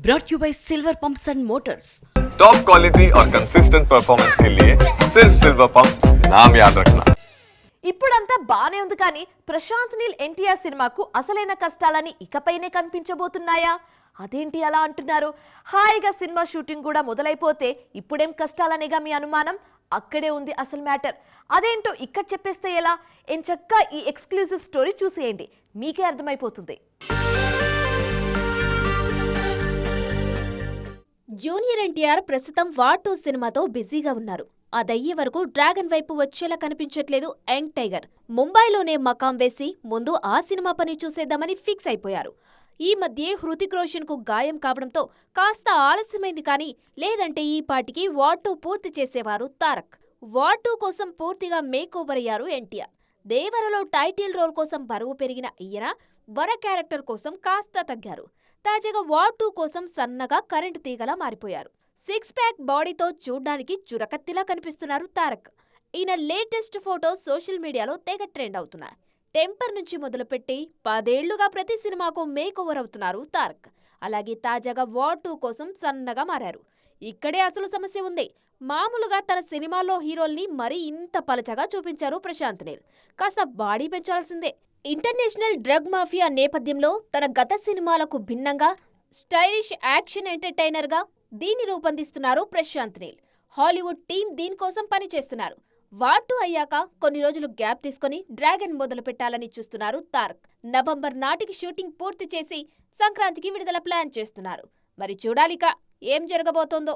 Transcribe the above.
brought you by Silver Pumps and Motors. Top quality और consistent performance के लिए सिर्फ सिल्वर पंप्स नाम याद रखना. ఇప్పుడంతా బానే ఉంది కానీ ప్రశాంత్ నీల్ ఎన్టీఆర్ సినిమాకు అసలైన కష్టాలని ఇకపైనే కనిపించబోతున్నాయా? అదేంటి అలా అంటున్నారు? హాయిగా సినిమా షూటింగ్ కూడా మొదలైపోతే ఇప్పుడేం కష్టాలనేగా మీ అనుమానం? అక్కడే ఉంది అసలు మ్యాటర్. అదేంటో ఇక్కడ చెప్పేస్తే ఎలా? ఎంచక్కా ఈ ఎక్స్క్లూజివ్ స్టోరీ చూసేయండి, మీకే అర్థమైపోతుంది. జూనియర్ ఎన్టీఆర్ ప్రస్తుతం వార్ 2 సినిమాతో బిజీగా ఉన్నారు. అదయ్యే వరకు డ్రాగన్ వైపు వచ్చేలా కనిపించట్లేదు యంగ్ టైగర్. ముంబైలోనే మకాం వేసి ముందు ఆ సినిమా పని చూసేద్దామని ఫిక్స్ అయిపోయారు. ఈ మధ్యే హృతిక్ రోషన్ కు గాయం కావడంతో కాస్త ఆలస్యమైంది కానీ లేదంటే ఈ పాటికి వార్ 2 పూర్తి చేసేవారు తారక్. వార్ 2 కోసం పూర్తిగా మేక్ ఓవర్ అయ్యారు ఎన్టీఆర్. దేవరలో టైటిల్ రోల్ కోసం బరువు పెరిగిన ఈయన వర క్యారెక్టర్ కోసం కాస్త తగ్గారు. తాజాగా వార్ 2 కోసం సన్నగా కరెంటు తీగలా మారిపోయారు. 6 ప్యాక్ బాడీతో చూడ్డానికి చురకత్తిలా కనిపిస్తున్నారు తారక్. ఈయన లేటెస్ట్ ఫోటో సోషల్ మీడియాలో తెగ ట్రెండ్ అవుతున్నాయి. టెంపర్ నుంచి మొదలుపెట్టి 10 ఏళ్లుగా ప్రతి సినిమాకు మేక్ ఓవర్ అవుతున్నారు తారక్. అలాగే తాజాగా వార్ 2 కోసం సన్నగా మారారు. ఇక్కడే అసలు సమస్య ఉంది. మామూలుగా తన సినిమాల్లో హీరోల్ని మరీ ఇంత పలచగా చూపించారు ప్రశాంత్ నీల్. కాస్త బాడీ పెంచాల్సిందే. ఇంటర్నేషనల్ డ్రగ్ మాఫియా నేపథ్యంలో తన గత సినిమాలకు భిన్నంగా స్టైలిష్ యాక్షన్ ఎంటర్టైనర్గా దీన్ని రూపొందిస్తున్నారు ప్రశాంత్ నీల్. హాలీవుడ్ టీం దీనికోసం పనిచేస్తున్నారు. వార్ 2 అయ్యాక కొన్ని రోజులు గ్యాప్ తీసుకుని డ్రాగన్ మొదలు పెట్టాలని చూస్తున్నారు తారక్. నవంబర్ నాటికి షూటింగ్ పూర్తి చేసి సంక్రాంతికి విడుదల ప్లాన్ చేస్తున్నారు. మరి చూడాలిక ఏం జరగబోతోందో.